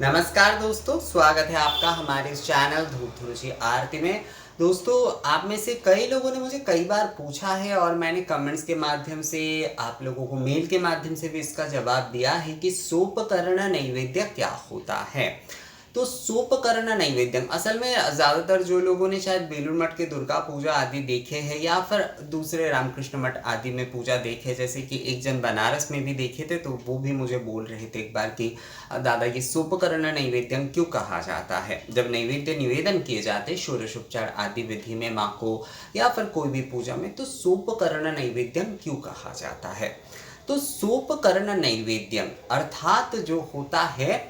नमस्कार दोस्तों, स्वागत है आपका हमारे इस चैनल धूप धुनुषी आरती में। दोस्तों, आप में से कई लोगों ने मुझे कई बार पूछा है और मैंने कमेंट्स के माध्यम से, आप लोगों को मेल के माध्यम से भी इसका जवाब दिया है कि सोपकर्ण नैवेद्य क्या होता है। तो सोपकर्ण नैवेद्यम असल में ज़्यादातर जो लोगों ने शायद बेलूर मठ के दुर्गा पूजा आदि देखे हैं या फिर दूसरे रामकृष्ण मठ आदि में पूजा देखे, जैसे कि एक जन बनारस में भी देखे थे, तो वो भी मुझे बोल रहे थे एक बार कि दादा ये सोपकर्ण नैवेद्यम क्यों कहा जाता है। जब नैवेद्य निवेदन किए जाते षोडशोपचार आदि विधि में माँ को या फिर कोई भी पूजा में, तो सोपकर्ण नैवेद्यम क्यों कहा जाता है। तो सोपकर्ण नैवेद्यम अर्थात जो होता है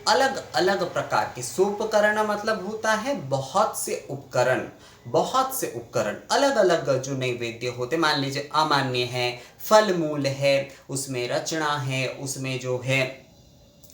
अलग अलग प्रकार के, सोपकरण मतलब होता है बहुत से उपकरण, बहुत से उपकरण अलग अलग जो नैवेद्य होते, मान लीजिए अमान्य है, फल मूल है, उसमें रचना है, उसमें जो है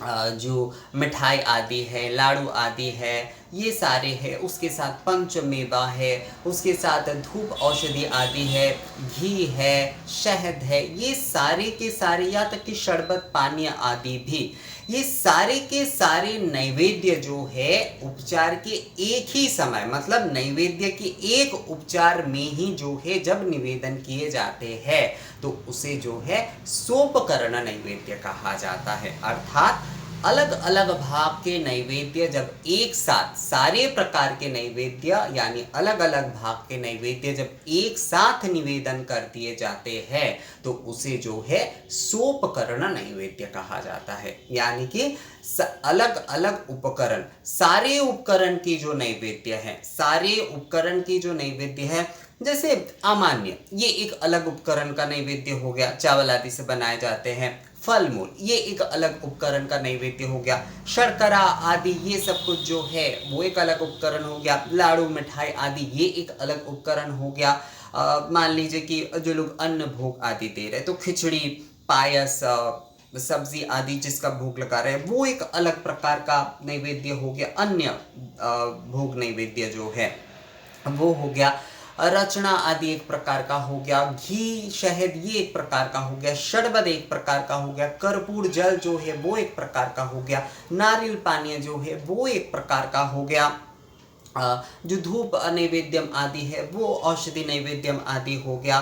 जो मिठाई आदि है, लाड़ू आदि है, ये सारे हैं। उसके साथ पंचमेवा है, उसके साथ धूप औषधि आदि है, घी है, शहद है, ये सारे के सारे, या तक कि शरबत पानी आदि भी, ये सारे के सारे नैवेद्य जो है उपचार के एक ही समय, मतलब नैवेद्य के एक उपचार में ही जो है जब निवेदन किए जाते हैं तो उसे जो है सोपकर्ण नैवेद्य कहा जाता है। अर्थात अलग अलग भाग के नैवेद्य जब एक साथ, सारे प्रकार के नैवेद्य यानी अलग अलग भाग के नैवेद्य जब एक साथ निवेदन कर दिए जाते हैं तो उसे जो है सोपकर्ण नैवेद्य कहा जाता है। यानी कि अलग अलग उपकरण, सारे उपकरण की जो नैवेद्य है, सारे उपकरण की जो नैवेद्य है, जैसे अमान्य, ये एक अलग उपकरण का नैवेद्य हो गया, चावल आदि से बनाए जाते हैं। फल मूल, ये एक अलग उपकरण का नैवेद्य हो गया। शर्करा आदि ये सब कुछ जो है वो एक अलग उपकरण हो गया। लाड़ू मिठाई आदि ये एक अलग उपकरण हो गया। मान लीजिए कि जो लोग अन्न भोग आदि दे रहे, तो खिचड़ी, पायस, सब्जी आदि जिसका भोग लगा रहे हैं वो एक अलग प्रकार का नैवेद्य हो गया। अन्य भोग नैवेद्य जो है वो हो गया। रचना आदि एक प्रकार का हो गया। घी शहद ये एक प्रकार का हो गया। शरबत एक प्रकार का हो गया। कर्पूर जल जो है वो एक प्रकार का हो गया। नारियल पानी जो है वो एक प्रकार का हो गया। जो धूप नैवेद्यम आदि है वो औषधि नैवेद्यम आदि हो गया।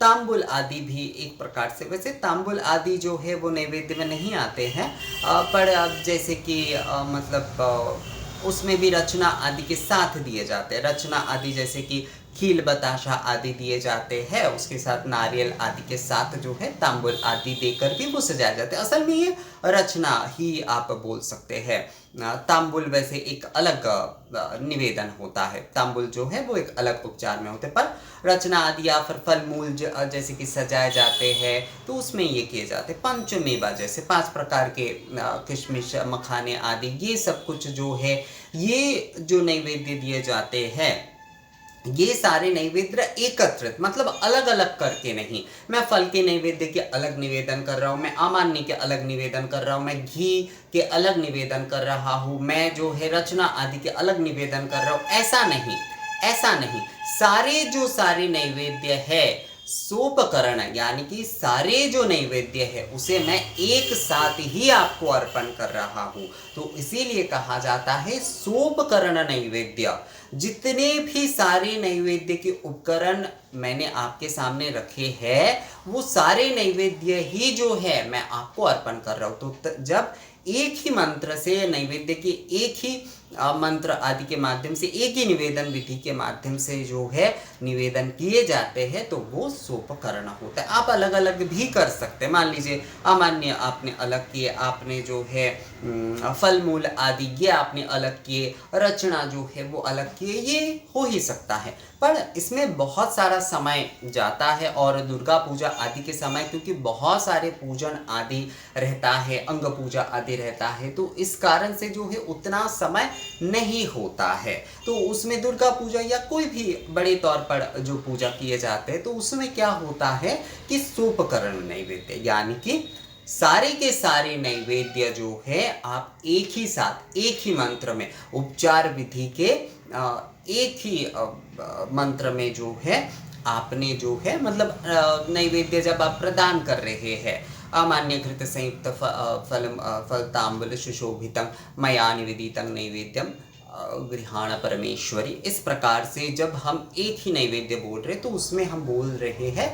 तांबुल आदि भी एक प्रकार से, वैसे तांबुल आदि जो है वो नैवेद्य में नहीं आते हैं, पर जैसे कि मतलब उसमें भी रचना आदि के साथ दिए जाते हैं। रचना आदि जैसे कि खील बताशा आदि दिए जाते हैं, उसके साथ नारियल आदि के साथ जो है तांबुल आदि देकर भी वो सजाए जाते हैं। असल में ये रचना ही आप बोल सकते हैं। तांबुल वैसे एक अलग निवेदन होता है, तांबुल जो है वो एक अलग उपचार में होते हैं, पर रचना आदि या फिर फल मूल जैसे कि सजाए जाते हैं तो उसमें ये किए जाते हैं। पंचमेवा जैसे 5 प्रकार के किशमिश, मखाने आदि, ये सब कुछ जो है, ये जो नैवेद्य दिए जाते हैं, ये सारे नैवेद्य एकत्रित, मतलब अलग अलग करके नहीं। मैं फल के नैवेद्य के अलग निवेदन कर रहा हूँ, मैं अमान्य के अलग निवेदन कर रहा हूँ, मैं घी के अलग निवेदन कर रहा हूँ, मैं जो है रचना आदि के अलग निवेदन कर रहा हूँ, ऐसा नहीं, ऐसा नहीं। सारे जो सारे नैवेद्य है सोपकरण, यानी कि सारे जो नैवेद्य है उसे मैं एक साथ ही आपको अर्पण कर रहा हूँ, तो इसीलिए कहा जाता है सोपकरण नैवेद्य। जितने भी सारे नैवेद्य के उपकरण मैंने आपके सामने रखे हैं वो सारे नैवेद्य ही जो है मैं आपको अर्पण कर रहा हूँ। तो जब एक ही मंत्र से नैवेद्य के एक ही मंत्र आदि के माध्यम से, एक ही निवेदन विधि के माध्यम से जो है निवेदन किए जाते हैं तो वो सोपकर्ण होता है। आप अलग अलग भी कर सकते हैं। मान लीजिए अमान्य आपने अलग किए, आपने जो है फल मूल आदि ये आपने अलग किए, रचना जो है वो अलग किए, ये हो ही सकता है। पर इसमें बहुत सारा समय जाता है और दुर्गा पूजा आदि के समय, क्योंकि बहुत सारे पूजन आदि रहता है, अंग पूजा आदि रहता है, तो इस कारण से जो है उतना समय नहीं होता है। तो उसमें दुर्गा पूजा या कोई भी बड़े तौर पर जो पूजा किए जाते हैं तो उसमें क्या होता है कि सोपकर्ण नैवेद्य, यानी कि सारे के सारे नैवेद्य जो है आप एक ही साथ, एक ही मंत्र में, उपचार विधि के एक ही मंत्र में जो है आपने जो है, मतलब नैवेद्य जब आप प्रदान कर रहे हैं अमान्यघृत संयुक्त फल तांबूल सुशोभितम मया निवेदितं नैवेद्यम गृहाण परमेश्वरी। इस प्रकार से जब हम एक ही नैवेद्य बोल रहे तो उसमें हम बोल रहे हैं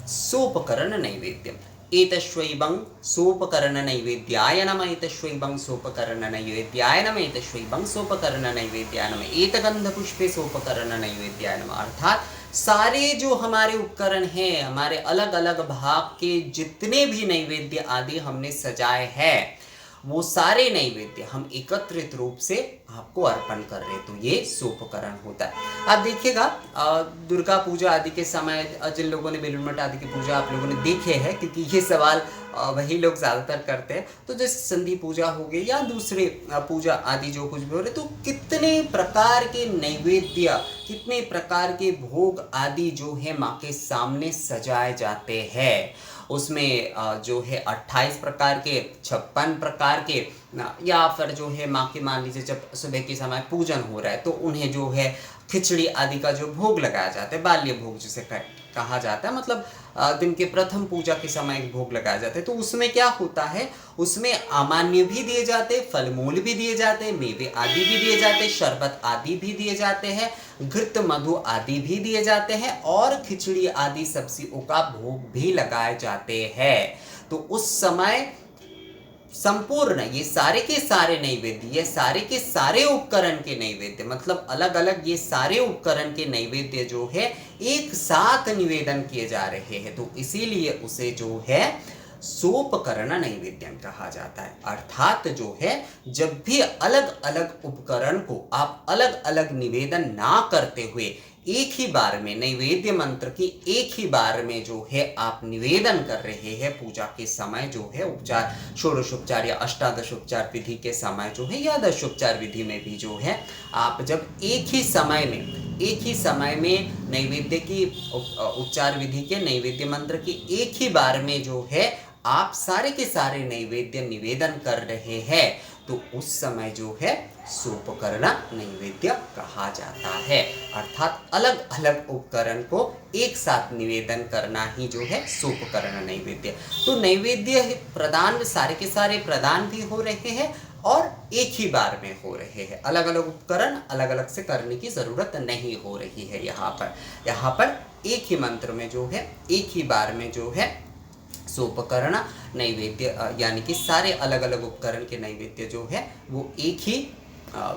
सोपकरण नैवेद्यम। एतश्वैवं सोपकरण नैवेद्याय नमः, एतश्वैवं सोपकरण नैवेद्याय नमः, एतश्वैवं सोपकरण नैवेद्याय नमः, एतगंधपुष्पे सोपकरण नैवेद्याय नमः। अर्थात सारे जो हमारे उपकरण हैं, हमारे अलग अलग भाग के जितने भी नैवेद्य आदि हमने सजाए हैं, वो सारे नैवेद्य हम एकत्रित रूप से आपको अर्पण कर रहे हैं, तो ये सोपकरण होता है। आप देखिएगा दुर्गा पूजा आदि के समय जिन लोगों ने बेलूर मठ आदि की पूजा आप लोगों ने देखे हैं, क्योंकि ये सवाल वही लोग ज़्यादातर करते हैं, तो जैसे संधि पूजा हो गई या दूसरे पूजा आदि जो कुछ भी हो रहे, तो कितने प्रकार के नैवेद्य, कितने प्रकार के भोग आदि जो है माँ के सामने सजाए जाते हैं। उसमें जो है 28 प्रकार के, 56 प्रकार के, या फिर जो है माँ के मान लीजिए जब सुबह के समय पूजन हो रहा है तो उन्हें जो है खिचड़ी आदि का जो भोग लगाया जाता है, बाल्य भोग जिसे कहा जाता है, मतलब दिन के प्रथम पूजा के समय एक भोग लगाया जाता है। तो उसमें क्या होता है, उसमें अमान्य भी दिए जाते, फल मूल भी दिए जाते, मेवे आदि भी दिए जाते, शरबत आदि भी दिए जाते हैं, घृत मधु आदि भी दिए जाते हैं, और खिचड़ी आदि सब्जियों का भोग भी लगाए जाते हैं। तो उस समय संपूर्ण ये सारे के सारे नैवेद्य, ये सारे के सारे उपकरण के नैवेद्य, मतलब अलग अलग ये सारे उपकरण के नैवेद्य जो है एक साथ निवेदन किए जा रहे हैं, तो इसीलिए उसे जो है सोपकरण नैवेद्यम कहा जाता है। अर्थात जो है जब भी अलग अलग उपकरण को आप अलग अलग निवेदन ना करते हुए एक ही बार में नैवेद्य मंत्र की एक ही बार में जो है आप निवेदन कर रहे हैं पूजा के समय, जो है उपचार षोडशोपचार या अष्टादशोपचार विधि के समय जो है, या दशोपचार विधि में भी जो है आप जब एक ही समय में नैवेद्य की उपचार विधि के नैवेद्य मंत्र की एक ही बार में जो है आप सारे के सारे नैवेद्य निवेदन कर रहे हैं, तो उस समय जो है सोपकरण नैवेद्य कहा जाता है। अर्थात अलग अलग उपकरण को एक साथ निवेदन करना ही जो है सोपकरण नैवेद्य। तो नैवेद्य प्रदान सारे के सारे प्रदान भी हो रहे हैं और एक ही बार में हो रहे हैं, अलग अलग उपकरण अलग अलग से करने की जरूरत नहीं हो रही है। यहाँ पर एक ही मंत्र में जो है एक ही बार में जो है सोपकरण नैवेद्य, यानी कि सारे अलग अलग उपकरण के नैवेद्य जो है वो एक ही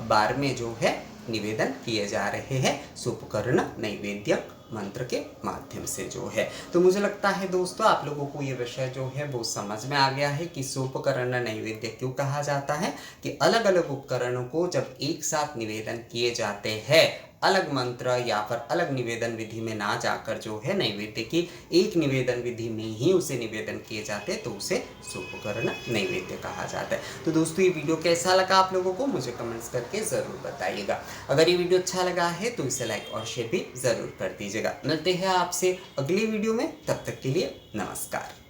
बार में जो है निवेदन किए जा रहे हैं सोपकर्ण नैवेद्य मंत्र के माध्यम से जो है। तो मुझे लगता है दोस्तों आप लोगों को ये विषय जो है वो समझ में आ गया है कि सोपकर्ण नैवेद्य क्यों कहा जाता है, कि अलग अलग उपकरणों को जब एक साथ निवेदन किए जाते हैं, अलग मंत्र या फिर अलग निवेदन विधि में ना जाकर जो है नैवेद्य की एक निवेदन विधि में ही उसे निवेदन किए जाते हैं, तो उसे सोपकर्ण नैवेद्य कहा जाता है। तो दोस्तों ये वीडियो कैसा लगा आप लोगों को मुझे कमेंट्स करके ज़रूर बताइएगा। अगर ये वीडियो अच्छा लगा है तो इसे लाइक और शेयर भी ज़रूर कर दीजिएगा। मिलते हैं आपसे अगली वीडियो में, तब तक के लिए नमस्कार।